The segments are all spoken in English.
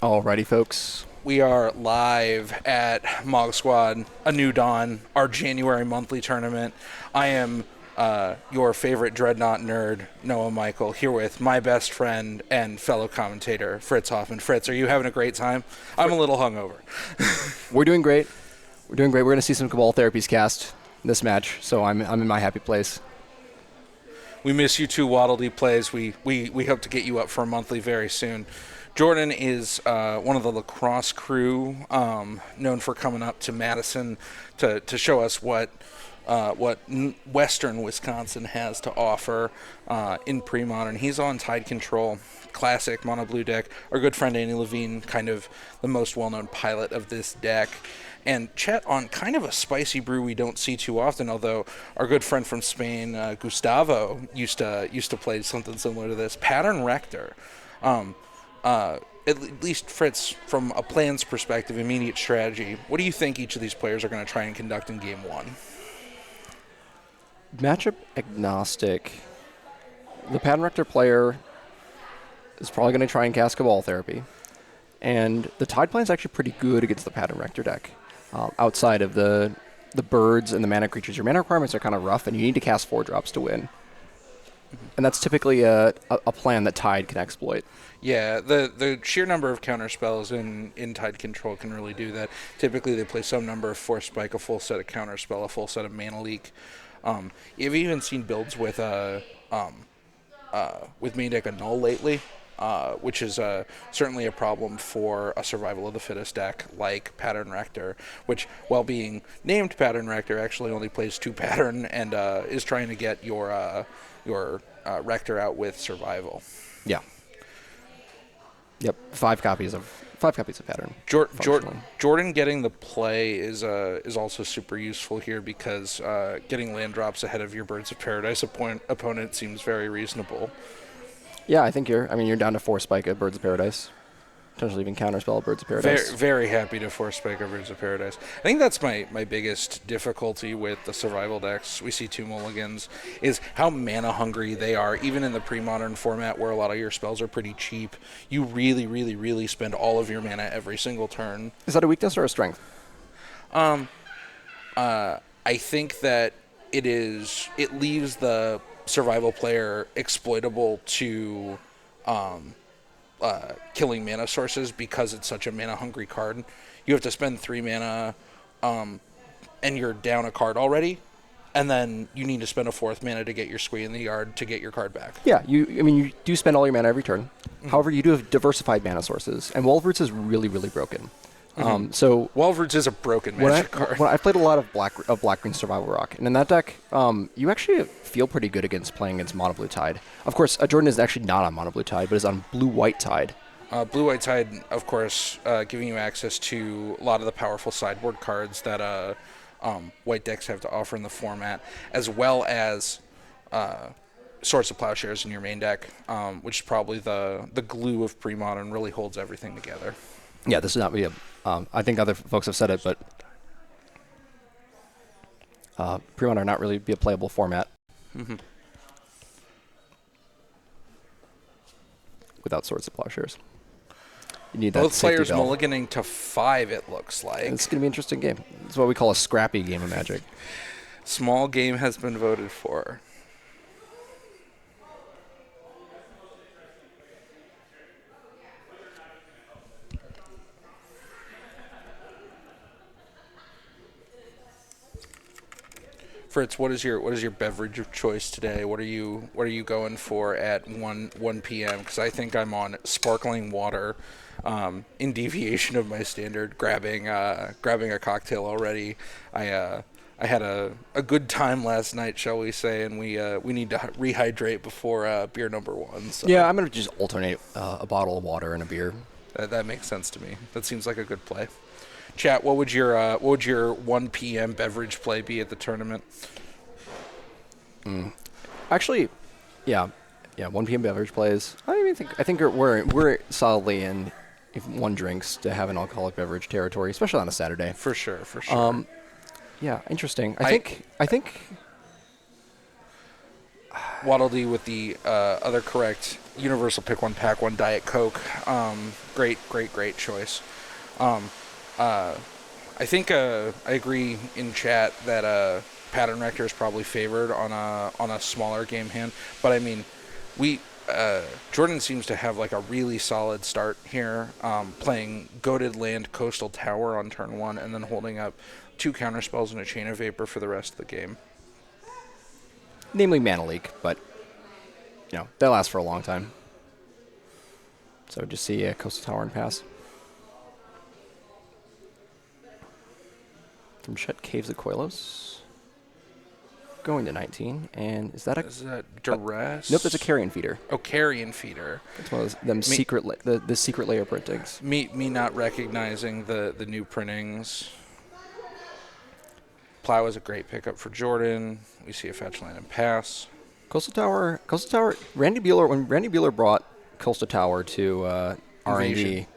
Alrighty, folks. We are live at Mogg Squad, A New Dawn, our January monthly tournament. I am your favorite Dreadnought nerd, Noah Michael, here with my best friend and fellow commentator, Fritz Hoffman. Fritz, are you having a great time? I'm a little hungover. We're doing great. We're doing great. We're going to see some Cabal Therapies cast this match, so I'm in my happy place. We miss you too, Waddle Dee plays. We hope to get you up for a monthly very soon. Jordan is one of the lacrosse crew, known for coming up to Madison to show us what Western Wisconsin has to offer in pre-modern. He's on Tide Control, classic mono blue deck. Our good friend Andy Levine, kind of the most well-known pilot of this deck. And Chet on kind of a spicy brew we don't see too often, although our good friend from Spain, Gustavo, used to play something similar to this. Pattern Rector. At least, Fritz, from a plan's perspective, immediate strategy, what do you think each of these players are going to try and conduct in Game 1? Matchup agnostic. The Pattern Rector player is probably going to try and cast Cabal Therapy. And the Tide plan is actually pretty good against the Pattern Rector deck. Outside of the birds and the mana creatures, your mana requirements are kind of rough, and you need to cast 4 drops to win. And that's typically a plan that Tide can exploit. Yeah, the sheer number of counter spells in Tide Control can really do that. Typically, they play some number of Force Spike, a full set of counter spell, a full set of Mana Leak. You've even seen builds with main deck Annul lately, which is certainly a problem for a Survival of the Fittest deck like Pattern Rector, which, while being named Pattern Rector, actually only plays 2 pattern and is trying to get your Rector out with Survival. Yeah. Yep. 5 copies of pattern. Jordan getting the play is also super useful here because getting land drops ahead of your Birds of Paradise opponent seems very reasonable. Yeah, I think you're down to 4 spike at Birds of Paradise. Potentially even counterspell at Birds of Paradise. Very, very happy to force spike at Birds of Paradise. I think that's my biggest difficulty with the survival decks. We see 2 mulligans, is how mana hungry they are. Even in the pre-modern format where a lot of your spells are pretty cheap, you really, really, really spend all of your mana every single turn. Is that a weakness or a strength? I think that it leaves the survival player exploitable to killing mana sources because it's such a mana hungry card. You have to spend 3 mana and you're down a card already, and then you need to spend a 4th mana to get your squee in the yard to get your card back. Yeah, you do spend all your mana every turn. Mm-hmm. However, you do have diversified mana sources, and Wildroots is really, really broken. Mm-hmm. So Wildroots is a broken Magic card. When I played a lot of black-green Survival Rock, and in that deck, you actually feel pretty good playing against Mono Blue Tide. Of course, Jordan is actually not on Mono Blue Tide, but is on Blue-White Tide. Blue-White Tide, of course, giving you access to a lot of the powerful sideboard cards that white decks have to offer in the format, as well as Swords of Plowshares in your main deck, which is probably the glue of pre-modern, really holds everything together. Yeah, this is not be I think other folks have said it, but pre-modern not really be a playable format. Mm-hmm. Without Swords of Plowshares. You need that both players valve. mulliganing to 5, it looks like. It's going to be an interesting game. It's what we call a scrappy game of Magic. Small game has been voted for. Fritz, what is your beverage of choice today? What are you going for at 1 p.m.? Because I think I'm on sparkling water, in deviation of my standard. Grabbing a cocktail already. I had a good time last night, shall we say, and we need to rehydrate before beer number 1. So. Yeah, I'm gonna just alternate a bottle of water and a beer. That makes sense to me. That seems like a good play. Chat, what would your 1 p.m. beverage play be at the tournament? Actually, yeah, 1 p.m. beverage plays. I think we're solidly in 1 drinks to have an alcoholic beverage territory, especially on a Saturday. For sure. Yeah, interesting. I think Waddle Dee with the other correct universal pick one, pack one Diet Coke. Great choice. I think I agree in chat that Pattern Rector is probably favored on a smaller game hand, but I mean, Jordan seems to have like a really solid start here, playing Goated Land Coastal Tower on turn 1 and then holding up 2 counterspells and a Chain of Vapor for the rest of the game. Namely Mana Leak, but they last for a long time. So just see a Coastal Tower and pass. From Chet Caves of Coilos. Going to 19, and is that Duress? Nope, that's a Carrion Feeder. Oh, Carrion Feeder. It's one of them secret the secret layer printings. Me not recognizing the new printings. Plow is a great pickup for Jordan. We see a fetch land and pass. Coastal Tower. Randy Bueller, when Randy Bueller brought Coastal Tower to R&D,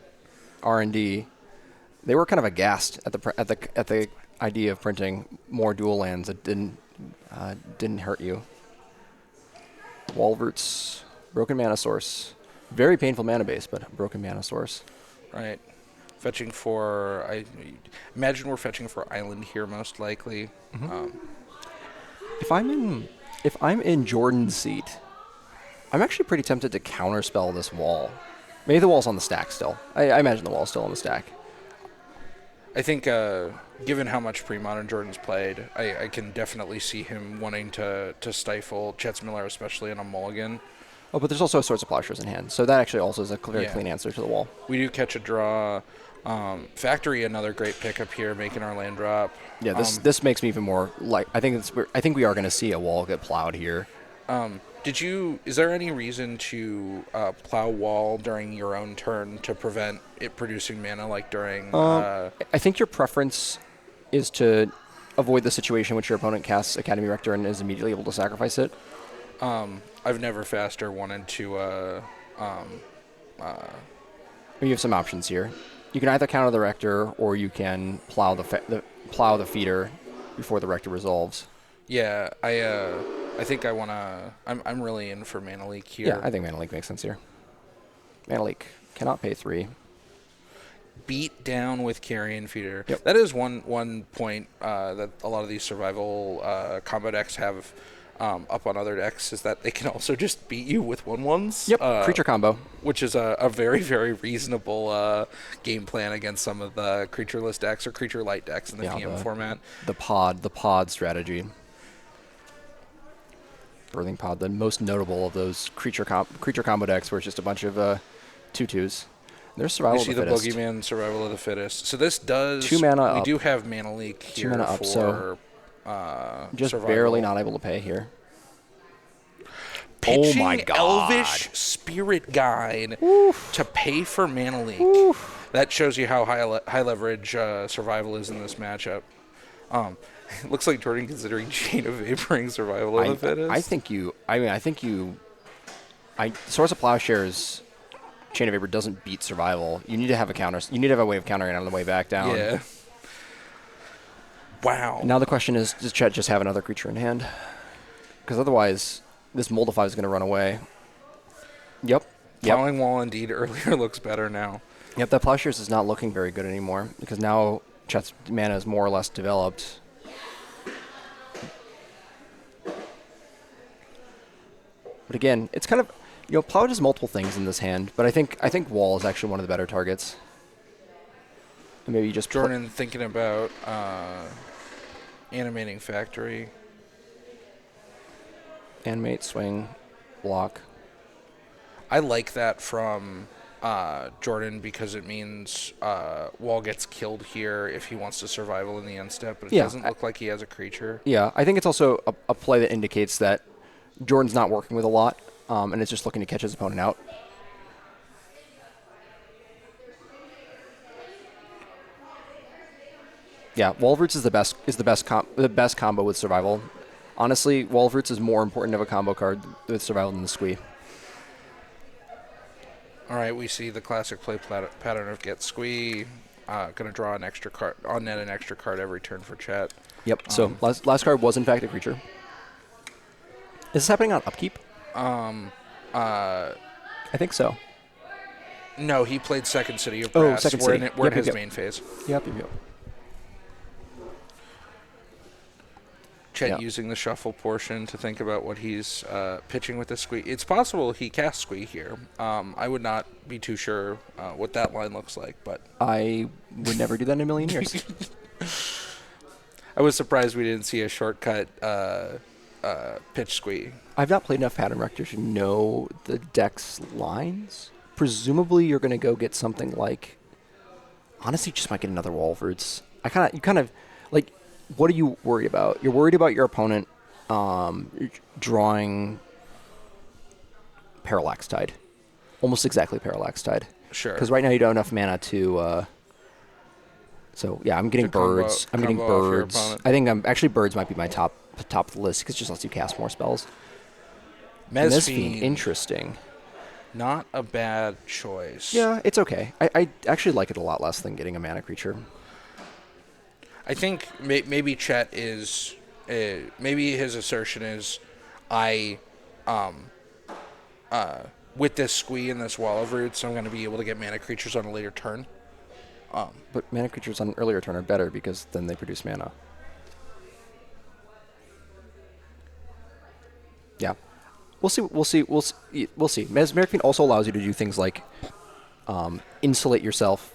they were kind of aghast at the idea of printing more dual lands that didn't hurt you. Walroots, Broken Mana Source. Very painful mana base, but Broken Mana Source. Right. Fetching for... I imagine we're fetching for Island here, most likely. Mm-hmm. If I'm in Jordan's seat, I'm actually pretty tempted to counterspell this wall. Maybe the wall's on the stack still. I imagine the wall's still on the stack. I think, given how much pre-modern Jordan's played, I can definitely see him wanting to stifle Chet's Miller, especially in a mulligan. Oh, but there's also Swords of Plowshares in hand, so that actually also is a very clean answer to the wall. We do catch a draw. Factory, another great pickup here, making our land drop. Yeah, this makes me even more like I think we are going to see a wall get plowed here. Is there any reason to plow wall during your own turn to prevent it producing mana like during... I think your preference is to avoid the situation in which your opponent casts Academy Rector and is immediately able to sacrifice it. I've never faster wanted to... You have some options here. You can either counter the Rector, or you can plow the feeder before the Rector resolves. Yeah, I think I want to... I'm really in for Mana Leak here. Yeah, I think Mana Leak makes sense here. Mana Leak cannot pay 3. Beat down with Carrion Feeder. Yep. That is one point that a lot of these survival combo decks have up on other decks, is that they can also just beat you with 1/1s. Yep, creature combo. Which is a very, very reasonable game plan against some of the creatureless decks or creature light decks in the PM format. The pod strategy. Birthing Pod, the most notable of those creature combo decks, where it's just a bunch of 2/2s. There's Survival of the Fittest. We see the Boogeyman, Survival of the Fittest. So this does... 2 mana up. We do have Mana Leak here 2 mana up, for so just survival. barely not able to pay here. Pitching oh my God. Elvish Spirit Guide to pay for Mana Leak. Oof. That shows you how high leverage Survival is in this matchup. It looks like Jordan considering Chain of Vaporing Survival of the Fittest. I think you... Source of Plowshares Chain of Vapor doesn't beat Survival. You need to have a counter. You need to have a way of countering it on the way back down. Yeah. Wow. Now the question is, does Chet just have another creature in hand? Because otherwise, this Moldify is going to run away. Yep. Plowing Wall indeed earlier looks better now. Yep, that Plowshares is not looking very good anymore, because now Chet's mana is more or less developed. But again, it's kind of... Plow does multiple things in this hand, but I think Wall is actually one of the better targets. And maybe you just... Jordan thinking about animating Factory. Animate, swing, block. I like that from Jordan because it means Wall gets killed here if he wants to survival in the end step, but it doesn't look like he has a creature. Yeah, I think it's also a play that indicates that Jordan's not working with a lot, and it's just looking to catch his opponent out. Yeah, Walroots is the best combo with survival. Honestly, Walroots is more important of a combo card with survival than the Squee. All right, we see the classic play pattern of get Squee. Going to draw an extra card, on net an extra card every turn for Chet. Yep. So last card was in fact a creature. this happening on upkeep? Uh, I think so. no, he played second City of Oh, Brass. second We're city. in, we're in Yep, yep, his yep. main phase. Yep. Chet Yeah. using the shuffle portion to think about what he's pitching with the squee. It's possible he casts squee here. I would not be too sure what that line looks like, but I would never do that in a million years. I was surprised we didn't see a shortcut pitch squee. I've not played enough Pattern Rector to know the deck's lines. Presumably, you're going to go get something like. Honestly, just might get another Wall of Roots. You kind of like. What are you worried about? You're worried about your opponent drawing Parallax Tide, almost exactly Parallax Tide. Sure. Because right now you don't have enough mana to. So yeah, I'm getting To combo- birds. I'm getting combo off your birds. opponent. I think actually birds might be my top of the list because it just lets you cast more spells. Mesfiend, Interesting. not a bad choice. Yeah, it's okay. I actually like it a lot less than getting a mana creature. I think maybe Chet is, maybe his assertion is, with this squee and this Wall of Roots, I'm going to be able to get mana creatures on a later turn. But mana creatures on an earlier turn are better because then they produce mana. Yeah. We'll see. Mesmeric Fiend also allows you to do things like insulate yourself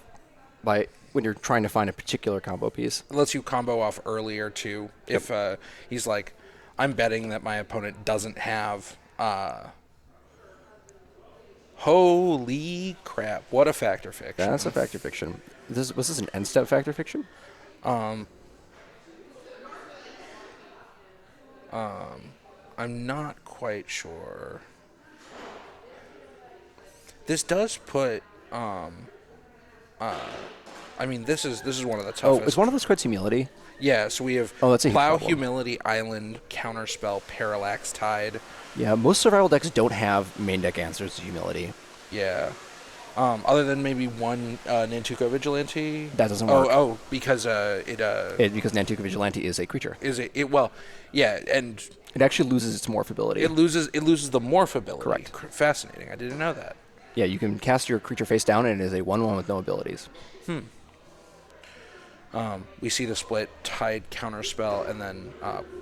by when you're trying to find a particular combo piece. It lets you combo off earlier, too. Yep. If he's like, I'm betting that my opponent doesn't have... holy crap. What a Factor Fiction. That's a Factor Fiction. Was this an end-step Factor Fiction? I'm not quite sure. This does put... I mean, this is one of the toughest. Oh, is one of those cards Humility? Yeah, so we have Oh, that's a huge Plow, problem. Humility, Island, Counterspell, Parallax Tide. Yeah, most survival decks don't have main deck answers to Humility. Yeah. Other than maybe one Nantuko Vigilante. That doesn't work. Oh, because Because Nantuko Vigilante is a creature. yeah, and It actually loses its morph ability. it loses the morph ability. Correct. Fascinating. I didn't know that. Yeah, you can cast your creature face down, and it is a 1/1 with no abilities. We see the split Tide, Counterspell, and then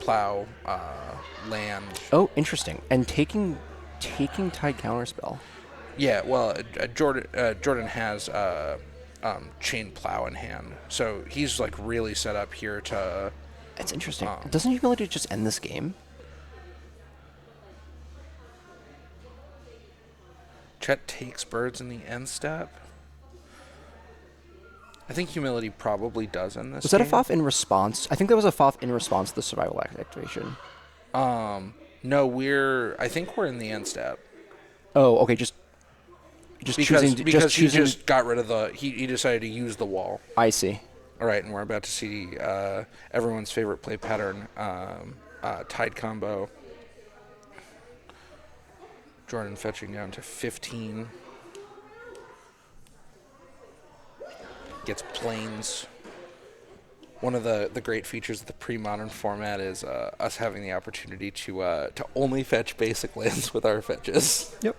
Plow, Land. Oh, interesting. And taking Tide Counterspell. Yeah, well, Jordan has Chain Plow in hand, so he's like really set up here to. That's interesting. Doesn't Humility just end this game? Chet takes birds in the end step. I think Humility probably does end this. Was that a game. FOF in response? I think that was a FOF in response to the survival activation. No, I think we're in the end step. Oh, okay. Just Because choosing. he just got rid of he decided to use the wall. I see. All right, and we're about to see everyone's favorite play pattern, Tide combo. Jordan fetching down to 15. Gets planes. One of the great features of the pre-modern format is us having the opportunity to only fetch basic lands with our fetches. Yep.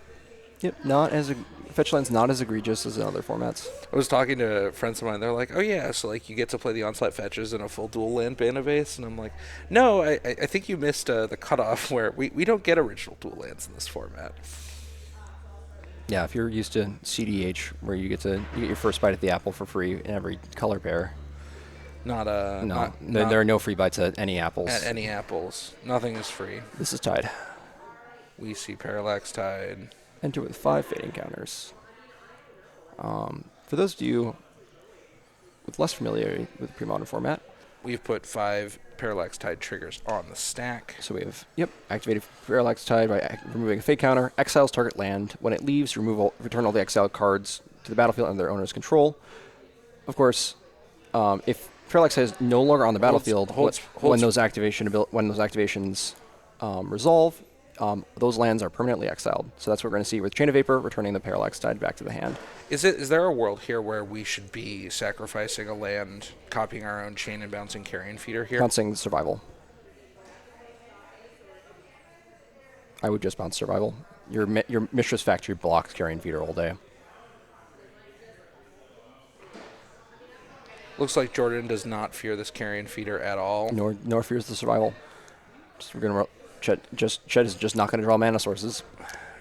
Fetch line's not as egregious as in other formats. I was talking to friends of mine. They're like, "Oh yeah, so like you get to play the onslaught fetches in a full dual land Bana base," and I'm like, "No, I think you missed the cutoff where we don't get original dual lands in this format." Yeah, if you're used to CDH, where you get your first bite at the apple for free in every color pair. There are no free bites at any apples. At any apples, nothing is free. This is Tide. We see Parallax Tide. Enter with 5 fading counters. For those of you with less familiarity with the pre-modern format, We've put 5 Parallax Tide triggers on the stack. so we have, activated Parallax Tide by removing a fade counter, exiles target land. When it leaves, return all the exiled cards to the battlefield under their owner's control. Of course, if Parallax Tide is no longer on the battlefield when those activations resolve, those lands are permanently exiled. So that's what we're going to see with Chain of Vapor, returning the Parallax Tide back to the hand. Is there a world here where we should be sacrificing a land, copying our own Chain and bouncing Carrion Feeder here? Bouncing survival. I would just bounce survival. Your Mistress Factory blocks Carrion Feeder all day. Looks like Jordan does not fear this Carrion Feeder at all. Nor fears the survival. Chet is just not going to draw mana sources.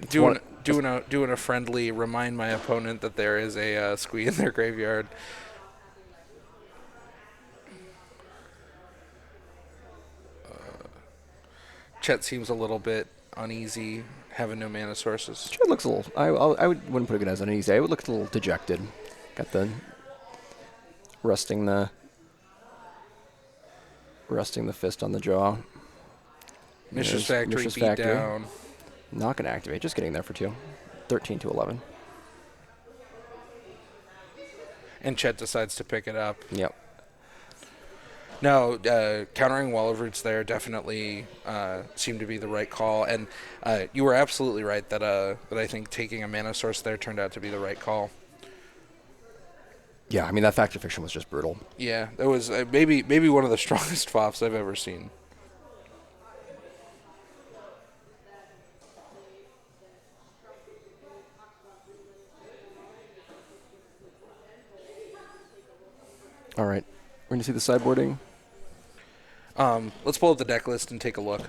Doing a friendly remind my opponent that there is a squee in their graveyard. Chet seems a little bit uneasy having no mana sources. Chet looks a little. Wouldn't put it as uneasy. I would look a little dejected. Got the resting the fist on the jaw. Mistress Factory beat down. Not going to activate. Just getting there for 2. 13 to 11. And Chet decides to pick it up. Yep. No, countering Wall of Roots there definitely seemed to be the right call. And you were absolutely right that I think taking a mana source there turned out to be the right call. Yeah, I mean, that Fact Fiction was just brutal. Yeah, that was maybe one of the strongest FOFs I've ever seen. All right. We're going to see the sideboarding. Let's pull up the deck list and take a look.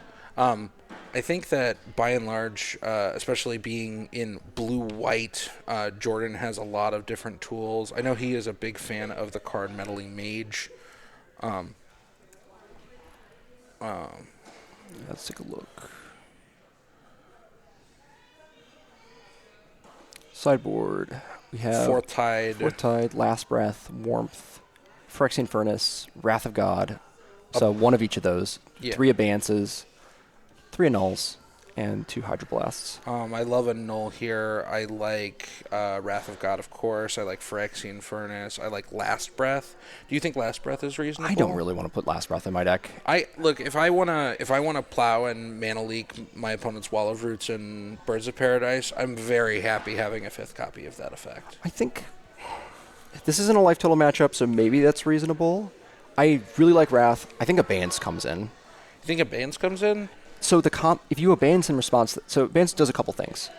I think that by and large, especially being in blue-white, Jordan has a lot of different tools. I know he is a big fan of the card Meddling Mage. Let's take a look. Sideboard. We have Fourth Tide, Last Breath, Warmth, Phyrexian Furnace, Wrath of God. So one of each of those. Yeah. 3 Abances, 3 Annuls, and 2 Hydroblasts. I love a null here. I like Wrath of God, of course. I like Phyrexian Furnace. I like Last Breath. Do you think Last Breath is reasonable? I don't really want to put Last Breath in my deck. If I wanna plow and mana leak my opponent's Wall of Roots and Birds of Paradise, I'm very happy having a 5th copy of that effect. I think this isn't a life total matchup, so maybe that's reasonable. I really like Wrath. I think Abeyance comes in. You think Abeyance comes in? So if you Abeyance in response, so Abeyance does a couple things.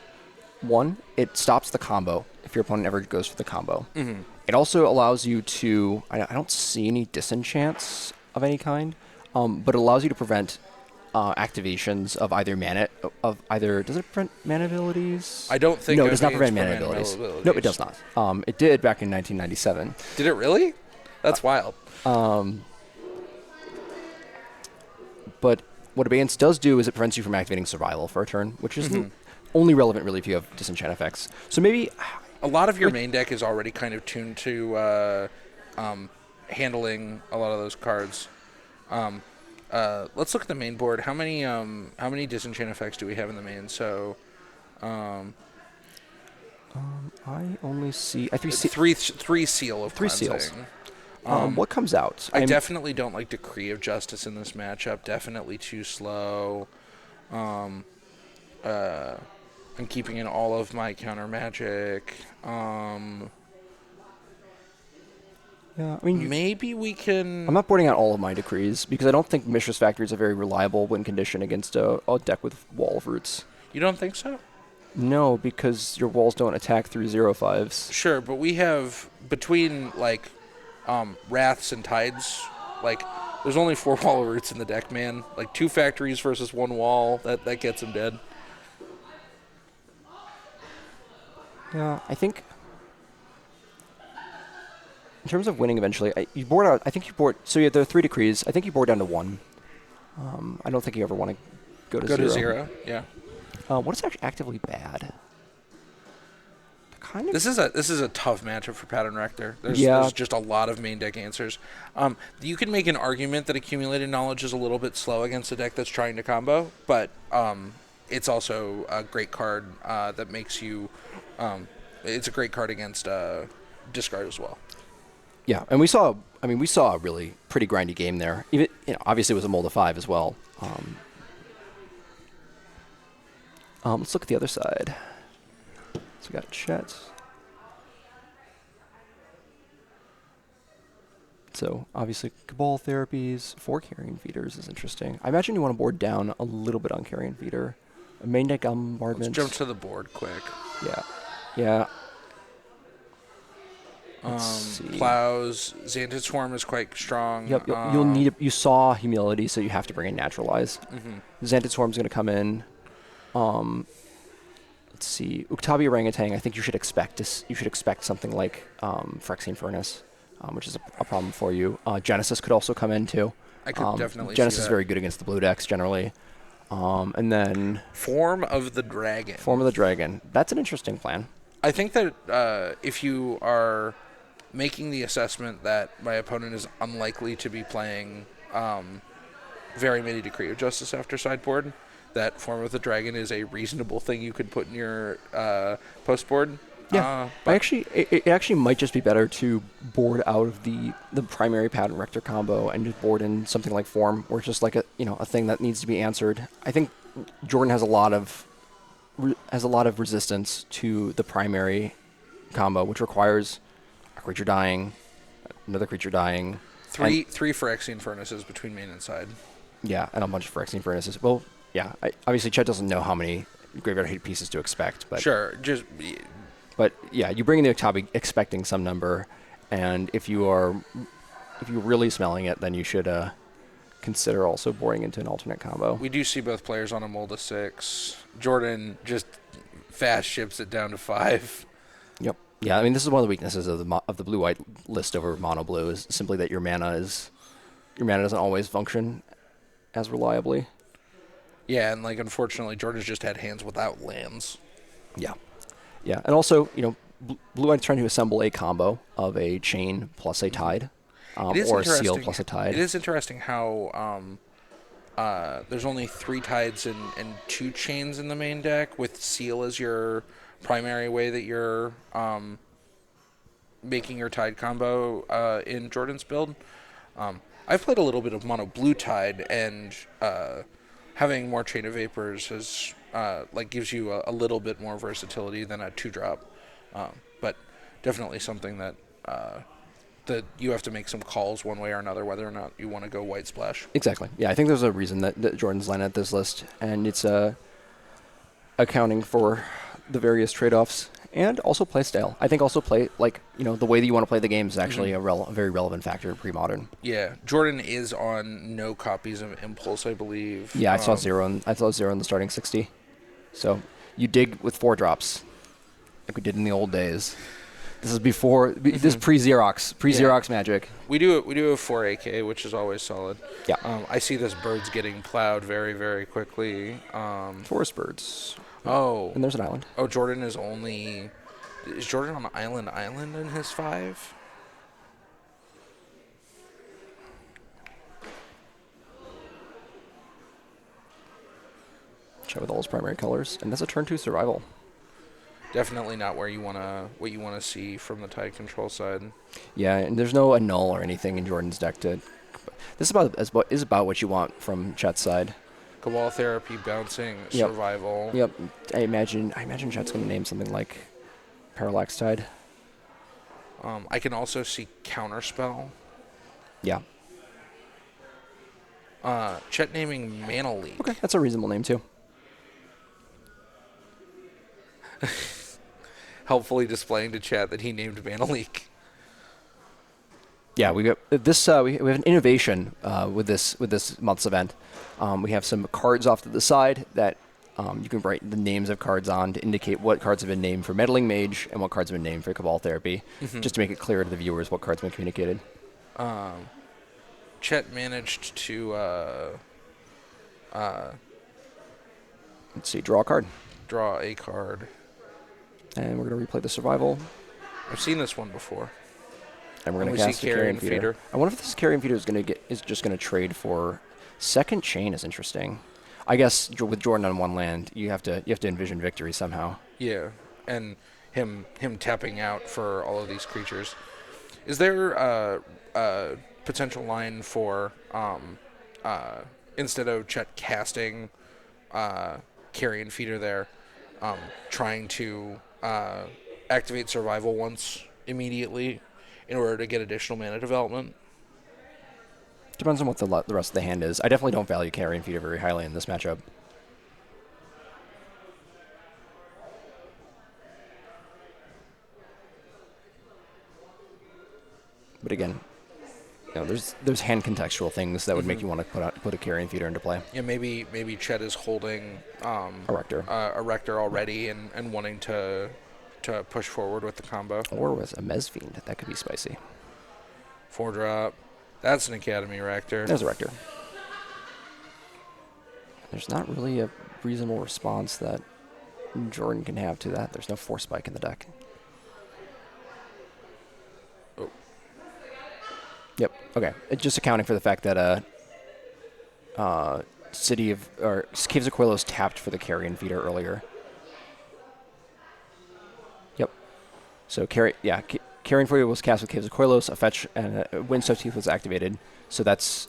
One, it stops the combo if your opponent ever goes for the combo. Mm-hmm. It also allows you to, I don't see any disenchants of any kind, but it allows you to prevent activations of does it prevent mana abilities? I don't think no, it does not prevent mana abilities. No, it does not. It did back in 1997. Did it really? That's wild. But what Abeyance does do is it prevents you from activating Survival for a turn, which is only relevant really if you have disenchant effects. So maybe a lot of your main deck is already kind of tuned to handling a lot of those cards. Let's look at the main board. How many disenchant effects do we have in the main? So, I only see three seal of three cleansing. seals. What comes out? I definitely don't like Decree of Justice in this matchup. Definitely too slow. I'm keeping in all of my counter magic. Yeah, I mean, maybe we can. I'm not boarding out all of my decrees because I don't think Mistress Factory is a very reliable win condition against a deck with Wall of Roots. You don't think so? No, because your walls don't attack through 0/5s. Sure, but we have between Wraths and Tides, there's only 4 Wall of Roots in the deck, man. 2 factories versus 1 wall, that gets him dead. Yeah, I think in terms of winning eventually, you board out. I think you board. So there are 3 decrees. I think you board down to 1. I don't think you ever want to go to 0. Go to 0, yeah. What is actually actively bad? This is a tough matchup for Pattern Rector. There's just a lot of main deck answers. You can make an argument that Accumulated Knowledge is a little bit slow against a deck that's trying to combo, but it's also a great card that makes you. It's a great card against discard as well. Yeah, and we saw a really pretty grindy game there. Even obviously it was a mold of 5 as well. Let's look at the other side. So we got Chet. So obviously Cabal Therapies, 4 Carrion Feeders is interesting. I imagine you want to board down a little bit on Carrion Feeder. Main deck Let's bombardment. jump to the board quick. Yeah. Yeah. Let's see. Plows. Xantid Swarm is quite strong. Yep. You'll need. You saw humility, so you have to bring in naturalize. Mm-hmm. Xantid Swarm's going to come in. Let's see. Uktabi Orangutan. I think you should expect you should expect something like Phyrexian Furnace, which is a problem for you. Genesis could also come in too. I could definitely Genesis see is that. very good against the blue decks generally. And then Form of the Dragon. Form of the Dragon. That's an interesting plan. I think that if you are making the assessment that my opponent is unlikely to be playing very many Decree of Justice after sideboard, that Form of the Dragon is a reasonable thing you could put in your post board. Yeah, it actually might just be better to board out of the primary Pattern Rector combo and just board in something like Form, or just like a thing that needs to be answered. I think Jordan has a lot of resistance to the primary combo, which requires a creature dying, another creature dying, Three Phyrexian Furnaces between main and side. Yeah, and a bunch of Phyrexian Furnaces. Well, yeah, obviously Chet doesn't know how many graveyard hate pieces to expect, but Sure, but yeah, you bring in the Oktabi expecting some number, and if you're really smelling it, then you should consider also boarding into an alternate combo. we do see both players on a Molda 6. Jordan just fast ships it down to 5. Yep. Yeah, I mean this is one of the weaknesses of the blue-white list over mono blue is simply that your mana doesn't always function as reliably. Yeah, and unfortunately, Jordan's just had hands without lands. Yeah. Yeah, and also, blue-white's trying to assemble a combo of a chain plus a tide, or a seal plus a tide. It is interesting how there's only 3 tides and 2 chains in the main deck, with seal as your primary way that you're making your tide combo in Jordan's build. I've played a little bit of mono blue tide, and having more Chain of Vapors has gives you a little bit more versatility than a 2-drop, but definitely something that that you have to make some calls one way or another whether or not you want to go white splash. Exactly. Yeah, I think there's a reason that Jordan's landed at this list, and it's accounting for the various trade-offs and also play style. I think also play the way that you want to play the game is actually a very relevant factor in pre-modern. Yeah, Jordan is on no copies of Impulse, I believe. Yeah, I saw zero in the starting 60. So you dig with 4 drops, like we did in the old days. This is before this is pre-Xerox magic. We do have 4 AK, which is always solid. Yeah. I see this bird's getting plowed very, very quickly. Forest birds. Oh. And there's an island. Oh, is Jordan on island in his 5? Chat with all his primary colors, and that's a turn 2 survival. Definitely not what you wanna see from the tide control side. Yeah, and there's no annul or anything in Jordan's deck to. This is about what you want from Chet's side. Cabal Therapy, bouncing, survival. Yep. I imagine Chet's going to name something like Parallax Tide. I can also see Counterspell. Yeah. Chet naming Mana Leak. Okay, that's a reasonable name too. Helpfully displaying to chat that he named Mana Leak. Yeah, we got this. We have an innovation with this month's event. We have some cards off to the side that you can write the names of cards on to indicate what cards have been named for Meddling Mage and what cards have been named for Cabal Therapy, just to make it clear to the viewers what cards have been communicated. Chet managed to let's see, draw a card, draw a card, and we're going to replay the survival. I've seen this one before. And we're going to cast Carrion Feeder. I wonder if this Carrion Feeder is just going to trade for second chain. Is interesting. I guess with Jordan on one land, you have to envision victory somehow. Yeah, and him tapping out for all of these creatures. Is there a potential line for instead of Chet casting Carrion Feeder there, trying to activate survival once immediately in order to get additional mana development? Depends on what the rest of the hand is. I definitely don't value Carrion Feeder very highly in this matchup. But again, there's hand contextual things that would make you want to put a carry and feeder into play. Yeah, maybe Chet is holding A rector. a rector already and wanting to push forward with the combo. Or with a Mez Fiend. That could be spicy. 4-drop. That's an Academy rector. There's a rector. There's not really a reasonable response that Jordan can have to that. There's no Force Spike in the deck. Oh. Yep. Okay. Just accounting for the fact that Caves of Quellos tapped for the carrion feeder earlier. Yep. So carrion feeder was cast with Caves of Quellos. A fetch and Windstone Teeth was activated. So that's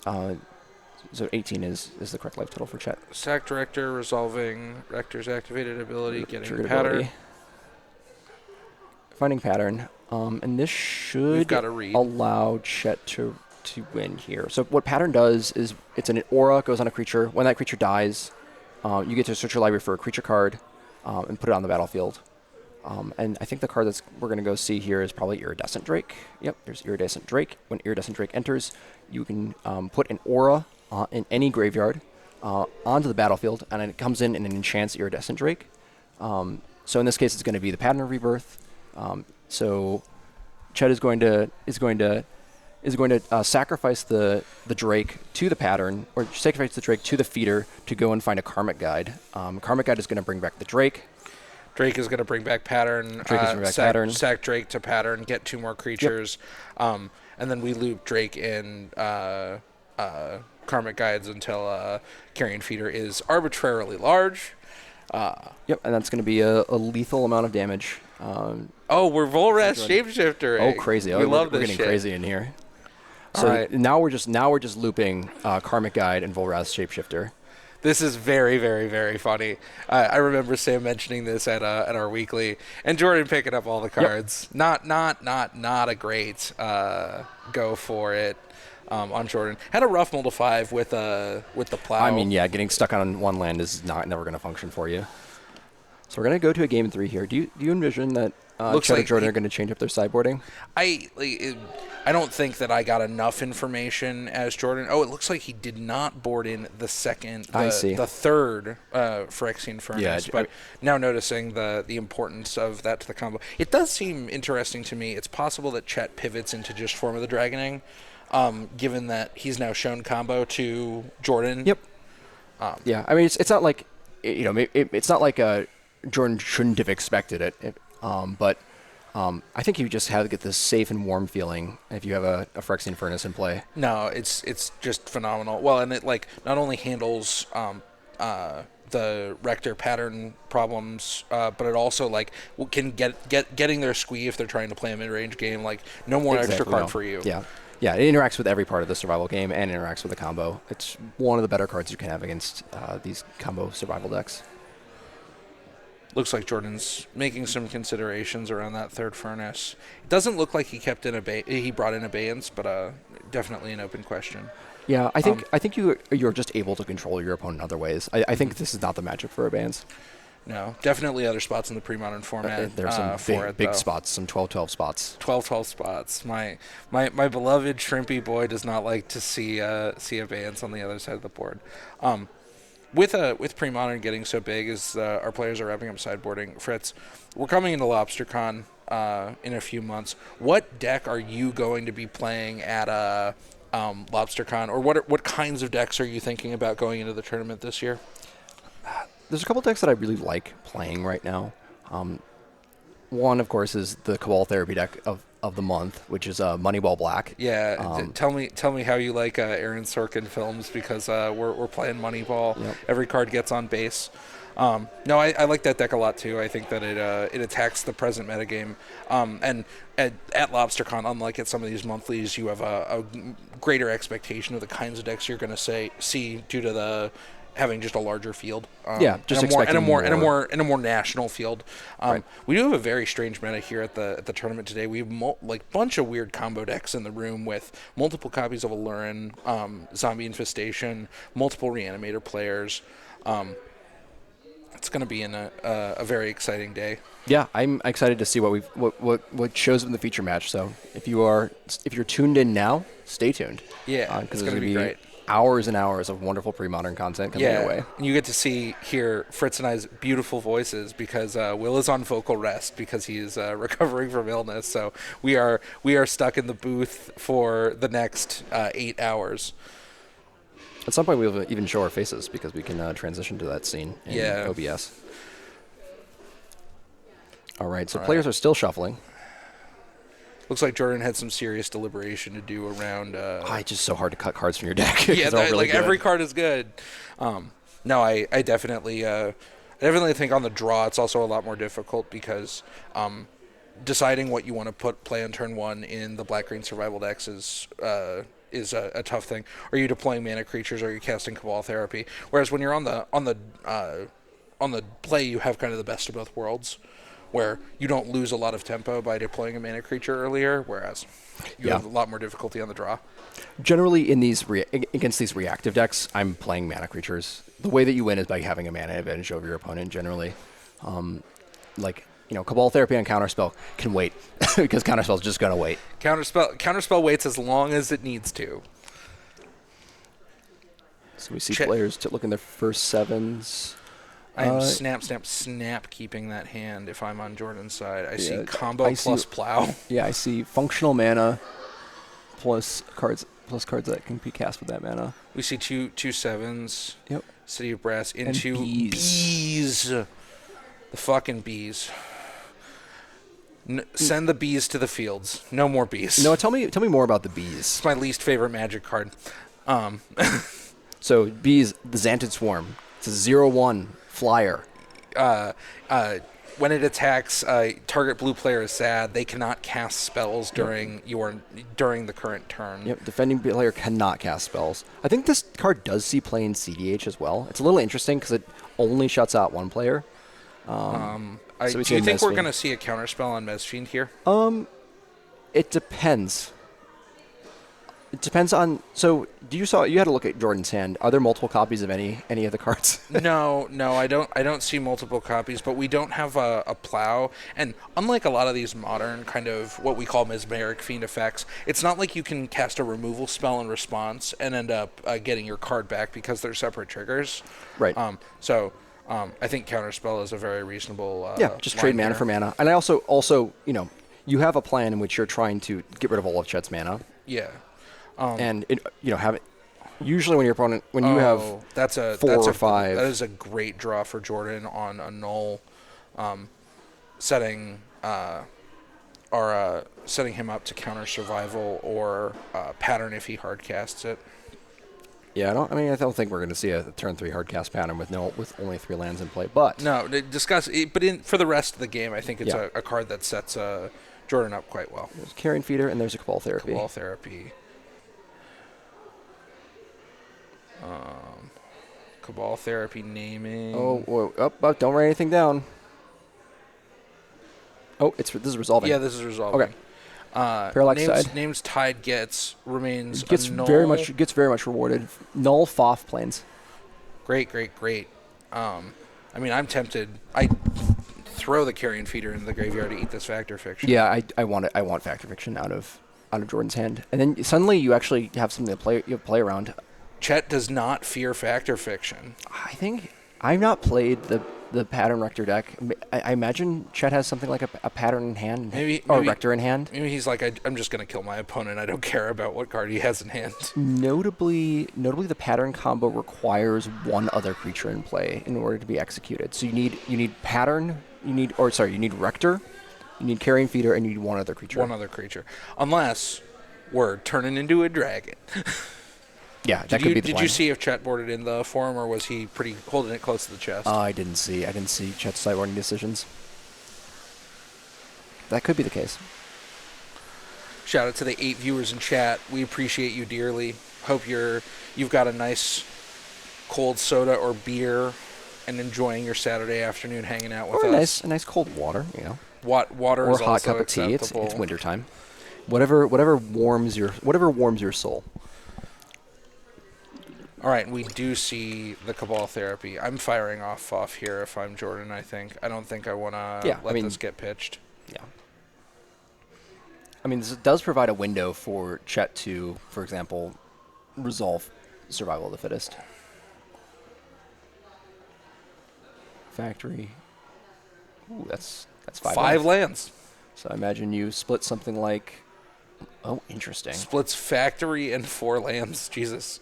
so 18 is the correct life total for Chet. Sack Director resolving Rector's activated ability, getting Triggered pattern. ability. Finding pattern. And this should allow Chet to win here. So what pattern does is it's an aura, goes on a creature. When that creature dies, you get to search your library for a creature card and put it on the battlefield. And I think the card we're going to go see here is probably Iridescent Drake. Yep, there's Iridescent Drake. When Iridescent Drake enters, you can put an aura in any graveyard onto the battlefield, and it comes in and enchants Iridescent Drake. So in this case, it's going to be the Pattern of Rebirth. So Chet is going to sacrifice the Drake to the pattern, or sacrifice the Drake to the feeder to go and find a Karmic Guide. Karmic Guide is going to bring back the Drake. Drake is going to bring back pattern. Sack Drake to pattern, get 2 more creatures, and then we loop Drake in Karmic Guides until Carrion Feeder is arbitrarily large. Yep, and that's going to be a lethal amount of damage. We're Volrath Shapeshifter. Oh, crazy! We love this We're getting shit. crazy in here. So right. now we're just looping Karmic Guide and Volrath Shapeshifter. This is very, very, very funny. I remember Sam mentioning this at our weekly, and Jordan picking up all the cards. Yep. Not a great go for it on Jordan. Had a rough Mold of 5 with the plow. I mean, yeah, getting stuck on one land is never going to function for you. So we're going to go to a game 3 here. Do you envision that Chet and Jordan are going to change up their sideboarding? I don't think that I got enough information as Jordan. Oh, it looks like he did not board in the third Phyrexian Furnace. Yeah, but now noticing the importance of that to the combo. It does seem interesting to me. It's possible that Chet pivots into just Form of the Dragoning, given that he's now shown combo to Jordan. Yep. Yeah, I mean, it's not like, it's not like Jordan shouldn't have expected it. But I think you just have to get this safe and warm feeling if you have a Phyrexian Furnace in play. No, it's just phenomenal. Well, and it not only handles the Rector pattern problems, but it also can getting their squee if they're trying to play a mid-range game. No more extra card for you. Yeah, it interacts with every part of the survival game and interacts with the combo. It's one of the better cards you can have against these combo survival decks. Looks like Jordan's making some considerations around that third Furnace. It doesn't look like he kept in he brought in Abeyance, but definitely an open question. Yeah, I think you're just able to control your opponent in other ways. I think this is not the matchup for Abeyance. No, definitely other spots in the pre-modern format. There's some big spots, some 12-12 spots. 12-12 spots. My beloved Shrimpy boy does not like to see Abeyance on the other side of the board. With pre-modern getting so big as our players are wrapping up sideboarding, Fritz, we're coming into LobsterCon in a few months. What deck are you going to be playing at LobsterCon, or what kinds of decks are you thinking about going into the tournament this year? There's a couple decks that I really like playing right now. One, of course, is the Cabal Therapy deck of the month, which is Moneyball Black. Yeah, tell me how you like Aaron Sorkin films, because we're playing Moneyball. Yep. Every card gets on base. No, I like that deck a lot too. I think that it attacks the present metagame. And at LobsterCon, unlike at some of these monthlies, you have a greater expectation of the kinds of decks you're going to see due to the having just a larger field. Just and a more national field. Right. We do have a very strange meta here at the tournament today. We have bunch of weird combo decks in the room with multiple copies of Alurin, Zombie Infestation, multiple Reanimator players. It's going to be a very exciting day. Yeah, I'm excited to see what shows up in the feature match. So if you're tuned in now, stay tuned. Yeah, because it's there's going to be great. hours and hours of wonderful pre-modern content coming your way. And you get to hear Fritz and I's beautiful voices because Will is on vocal rest because he's recovering from illness. So we are stuck in the booth for the next 8 hours. At some point, we'll even show our faces because we can transition to that scene in OBS. All right, so players are still shuffling. Looks like Jordan had some serious deliberation to do around. It's just so hard to cut cards from your deck. Yeah, really good. every card is good. No, I definitely think on the draw it's also a lot more difficult because deciding what you want to play on turn 1 in the black-green survival decks is a tough thing. Are you deploying mana creatures? Are you casting Cabal Therapy? Whereas when you're on the play, you have kind of the best of both worlds, where you don't lose a lot of tempo by deploying a mana creature earlier, whereas you have a lot more difficulty on the draw. Generally, in these against these reactive decks, I'm playing mana creatures. The way that you win is by having a mana advantage over your opponent. Generally, Cabal Therapy on Counterspell can wait because Counterspell's just gonna wait. Counterspell waits as long as it needs to. So we see players looking their first 7s. I am snap keeping that hand if I'm on Jordan's side. I see combo plus plow. Yeah, I see functional mana plus cards that can be cast with that mana. We see two 7s. Yep. City of Brass into and bees. The fucking bees. Send the bees to the fields. No more bees. No, tell me more about the bees. It's my least favorite Magic card. So bees, the Xantid Swarm. It's a 0/1 flyer. When it attacks, target blue player is sad. They cannot cast spells during the current turn. Yep, defending player cannot cast spells. I think this card does see play in CDH as well. It's a little interesting because it only shuts out one player. Do you think we're going to see a counterspell on Mezfiend here? It depends. It depends on. So, you had to look at Jordan's hand. Are there multiple copies of any of the cards? No, I don't see multiple copies, but we don't have a plow. And unlike a lot of these modern kind of what we call mesmeric fiend effects, it's not like you can cast a removal spell in response and end up getting your card back because they're separate triggers. Right. I think counterspell is a very reasonable. Just trade mana for mana. And I also you have a plan in which you're trying to get rid of all of Chet's mana. Yeah. And have it. Usually, when your opponent, when you have that's 4 or 5, that is a great draw for Jordan on a null, setting him up to counter survival or pattern if he hard casts it. Yeah, I don't think we're going to see a turn 3 hard cast pattern with only 3 lands in play. But no, discuss. But for the rest of the game, I think it's a card that sets Jordan up quite well. There's Carrion Feeder and there's a Cabal Therapy. Cabal Therapy naming. Don't write anything down. Oh, this is resolving. Yeah, this is resolving. Okay. Parallax side. Names Tide remains gets a null. very much rewarded. Null Foff planes. Great. I'm tempted. I throw the Carrion Feeder into the graveyard to eat this Factor Fiction. Yeah, I want Factor Fiction out of Jordan's hand, and then suddenly you actually have something to play around. Chet does not fear Factor Fiction. I think I've not played the Pattern Rector deck. I imagine Chet has something like a Pattern in hand, or Rector in hand. Maybe he's like, I'm just going to kill my opponent. I don't care about what card he has in hand. Notably, the Pattern combo requires one other creature in play in order to be executed. So you need Pattern, you need Rector, you need Carrion Feeder, and you need one other creature. Unless we're turning into a dragon. Yeah, that could be the plan. Did you see if Chet boarded in the forum, or was he pretty holding it close to the chest? I didn't see Chet's sideboarding decisions. That could be the case. Shout out to the 8 viewers in chat. We appreciate you dearly. Hope you've got a nice cold soda or beer and enjoying your Saturday afternoon hanging out with us. A nice cold water, Water or is a hot also cup of tea. It's acceptable. wintertime. Whatever warms your soul. All right, we do see the Cabal Therapy. I'm firing off here if I'm Jordan, I think. I don't think I want to Yeah, let this get pitched. Yeah. I mean, this does provide a window for Chet to, for example, resolve survival of the fittest. Factory. Ooh, that's Five lands. So I imagine you split something like. Oh, interesting. Splits Factory and 4 lands. Jesus.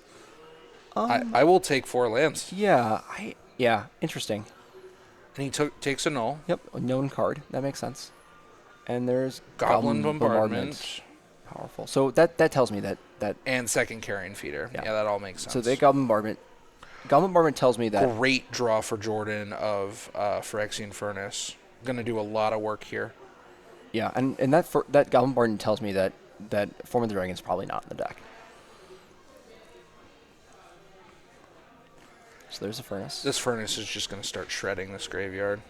I will take 4 lands. Yeah, interesting. And he takes a null. Yep, a known card. That makes sense. And there's Goblin Bombardment. Powerful. So that tells me that and second Carrion Feeder. Yeah, that all makes sense. So they Goblin Bombardment. Goblin Bombardment tells me that great draw for Jordan of Phyrexian Furnace. Gonna do a lot of work here. Yeah, and that Goblin Bombardment tells me that Form of the Dragon is probably not in the deck. So there's a Furnace. This Furnace is just going to start shredding this graveyard.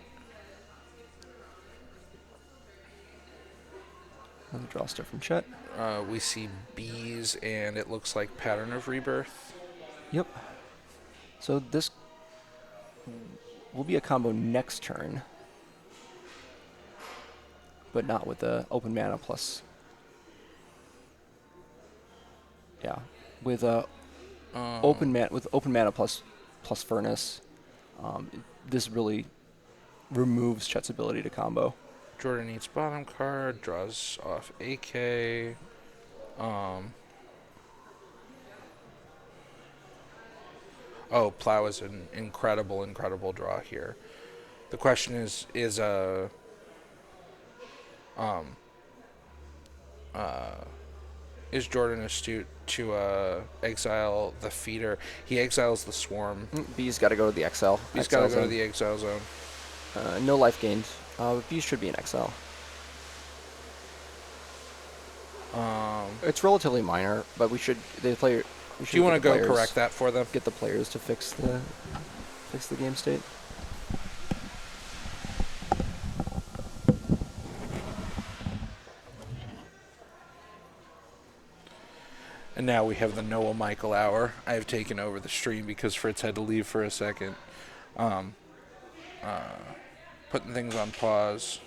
Another draw stuff from Chet. We see Bees, and it looks like Pattern of Rebirth. Yep. So this will be a combo next turn, but not with the open mana plus. Yeah, with open mana plus Furnace, this really removes Chet's ability to combo. Jordan eats bottom card, draws off AK. Plow is an incredible draw here. The question is Jordan astute to exile the feeder? He exiles the swarm. B's got to go to the exile. B's got to go to the exile zone. No life gained. B's should be in exile. It's relatively minor, but we should. Do you want to go correct that for them? Get the players to fix the game state. And now we have the Noah Michael hour. I have taken over the stream because Fritz had to leave for a second. Putting things on pause.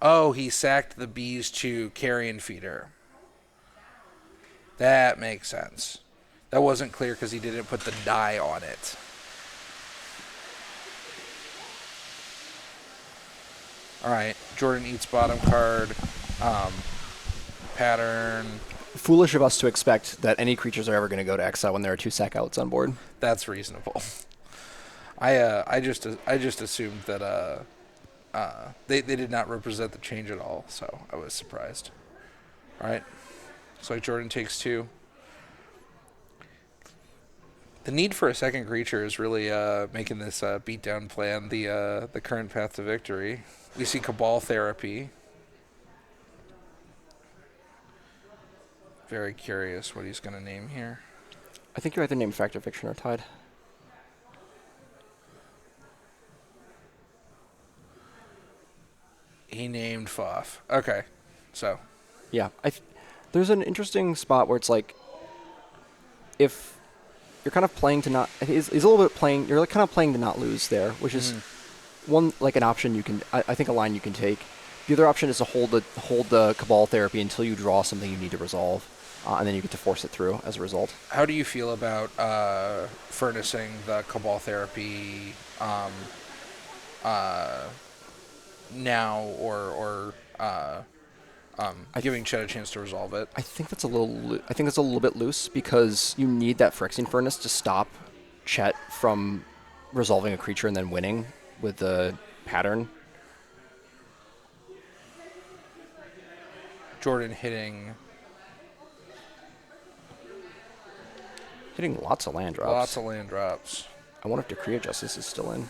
Oh, he sacked the Bees to Carrion Feeder. That makes sense. That wasn't clear because he didn't put the die on it. All right, Jordan eats bottom card. Pattern. Foolish of us to expect that any creatures are ever going to go to exile when there are 2 sack outs on board. That's reasonable. I just assumed that they did not represent the change at all, so I was surprised. All right, looks like Jordan takes 2. The need for a second creature is really making this beatdown plan the current path to victory. We see Cabal Therapy. Very curious what he's going to name here. I think you either named Fact or Fiction or Tide. He named Foff. Okay, so. Yeah, there's an interesting spot where it's like, if you're kind of playing to not, he's a little bit playing, you're like kind of playing to not lose there, which is one, like an option you can, I think a line you can take. The other option is to hold the Cabal Therapy until you draw something you need to resolve, and then you get to force it through as a result. How do you feel about furnacing the Cabal Therapy now, or giving Chet a chance to resolve it? I think that's a little bit loose because you need that Phyrexian Furnace to stop Chet from resolving a creature and then winning with the pattern. Jordan hitting lots of land drops. Lots of land drops. I wonder if Decree of Justice is still in.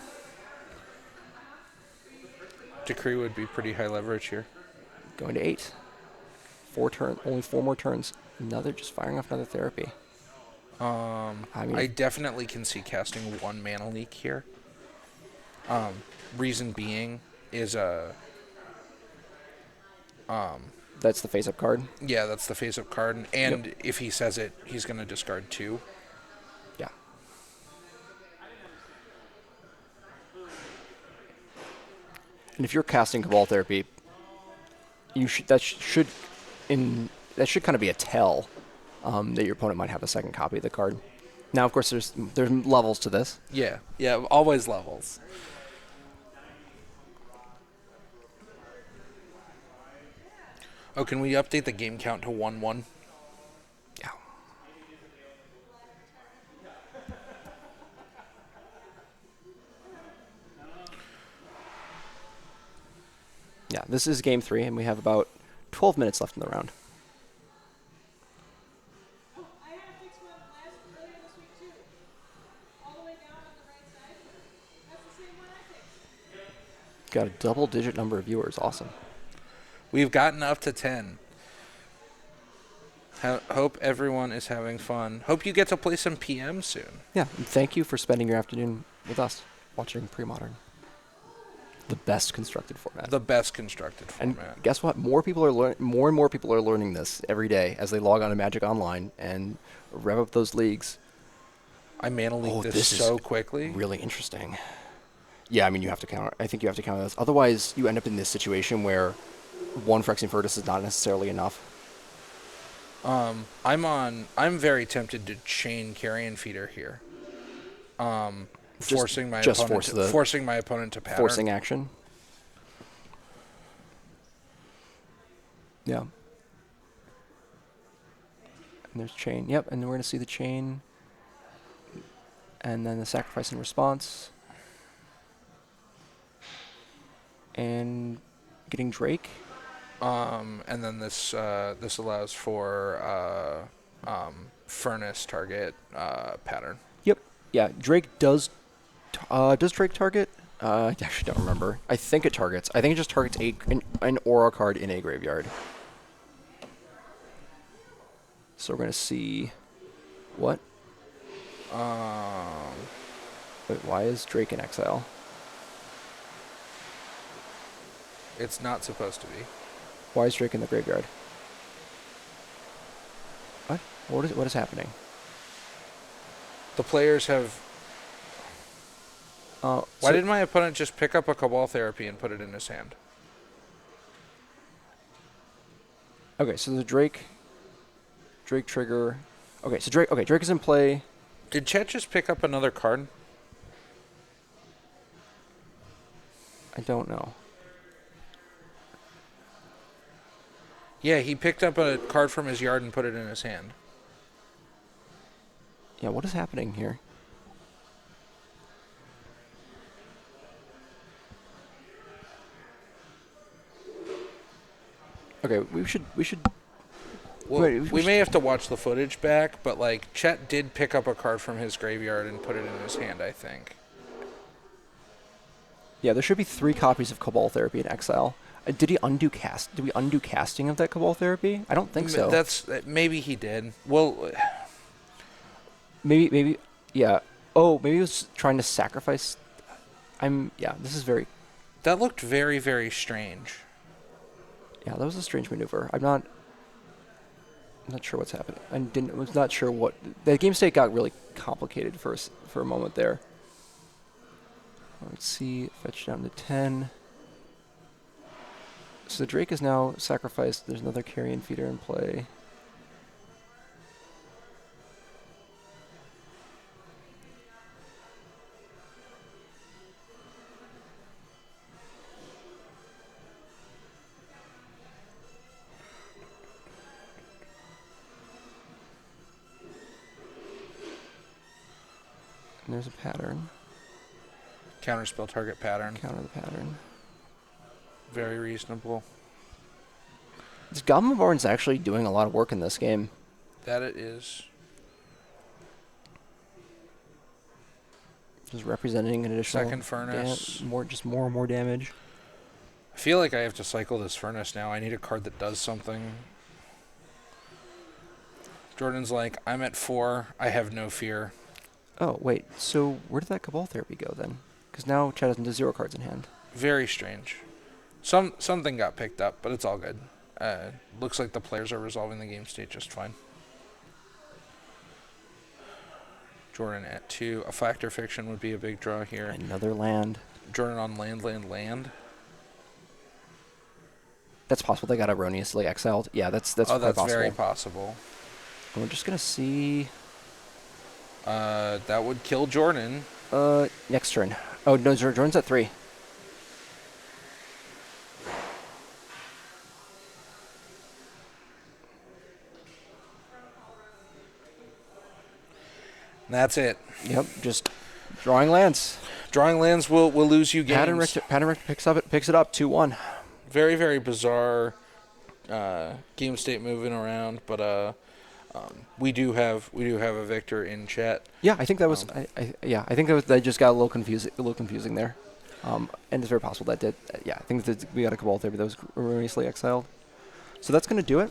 Decree would be pretty high leverage here. Going to 8. Only 4 more turns. Just firing off another therapy. I mean, I definitely can see casting 1 mana leak here. Reason being is that's the face-up card. yeah, that's the face-up card, Yep. and if he says it, he's gonna discard 2. Yeah. And if you're casting Cabal Therapy, you should that should kind of be a tell that your opponent might have a second copy of the card. Now, of course, there's levels to this. Yeah, always levels. Oh, can we update the game count to 1-1? Yeah. Yeah, this is game 3, and we have about 12 minutes left in the round. Got a double-digit number of viewers. Awesome. We've gotten up to 10. Hope everyone is having fun. Hope you get to play some PM soon. Yeah, and thank you for spending your afternoon with us watching Pre-Modern. The best constructed format. The best constructed And format. guess what? More and more people are learning this every day as they log on to Magic Online and rev up those leagues. I mana leaked this this so is quickly. Really interesting. Yeah, I mean, you have to counter. I think you have to counter this. Otherwise, you end up in this situation where one Phyrexian Furnace is not necessarily enough. I'm very tempted to chain Carrion Feeder here. Forcing my opponent to pattern. Forcing action. Yeah. And there's chain. Yep, and then we're going to see the chain. And then the sacrifice in response. And getting Drake. And then this allows for Furnace target pattern. Yep. Yeah, Drake does Drake target? I actually don't remember. I think it targets. I think it just targets an aura card in a graveyard. So we're going to see what? Wait, why is Drake in exile? It's not supposed to be. Why is Drake in the graveyard? What? What is happening? The players have... Why did my opponent just pick up a Cabal Therapy and put it in his hand? Okay, so the Drake trigger. Okay, so Drake is in play. Did Chet just pick up another card? I don't know. Yeah, he picked up a card from his yard and put it in his hand. Yeah, what is happening here? Okay, we should. Well, wait, we may have to watch the footage back, but like Chet did pick up a card from his graveyard and put it in his hand, I think. Yeah, there should be 3 copies of Cabal Therapy in exile. Did we undo casting of that Cabal Therapy? I don't think so. Maybe he did. Well, maybe yeah. Oh, maybe he was trying to sacrifice. This is very. That looked very, very strange. Yeah, that was a strange maneuver. I'm not sure what's happening. I was not sure what the game state got really complicated for a moment there. Let's see, fetch down to 10. So the Drake is now sacrificed. There's another Carrion Feeder in play. And there's a pattern. Counterspell target pattern. Counter the pattern. Very reasonable. This Goblin Barn's actually doing a lot of work in this game. That it is. Just representing an additional Second Furnace. more and more damage. I feel like I have to cycle this Furnace now. I need a card that does something. Jordan's like, I'm at 4. I have no fear. Oh, wait. So where did that Cabal Therapy go then? Because now Chad has 0 cards in hand. Very strange. Something got picked up, but it's all good. Looks like the players are resolving the game state just fine. Jordan at 2. A Fact or Fiction would be a big draw here. Another land. Jordan on land. That's possible. They got erroneously exiled. Yeah, that's quite possible. Very possible. And we're just gonna see. That would kill Jordan. Next turn. Oh no, Jordan's at 3. That's it. Yep, just drawing lands. Drawing lands will lose you games. Pattern Rector picks it up 2-1. Very, very bizarre game state moving around, but we do have a victor in chat. Yeah, I think that was I think that just got a little confusing there. And it's very possible that did. I think that we got a Cabal Therapy that was erroneously exiled. So that's going to do it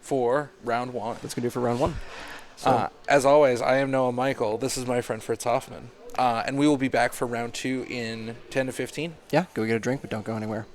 for round 1. That's going to do it for round 1. So. As always, I am Noah Michael. This is my friend Fritz Hoffman. And we will be back for round 2 in 10 to 15. Yeah, go get a drink, but don't go anywhere.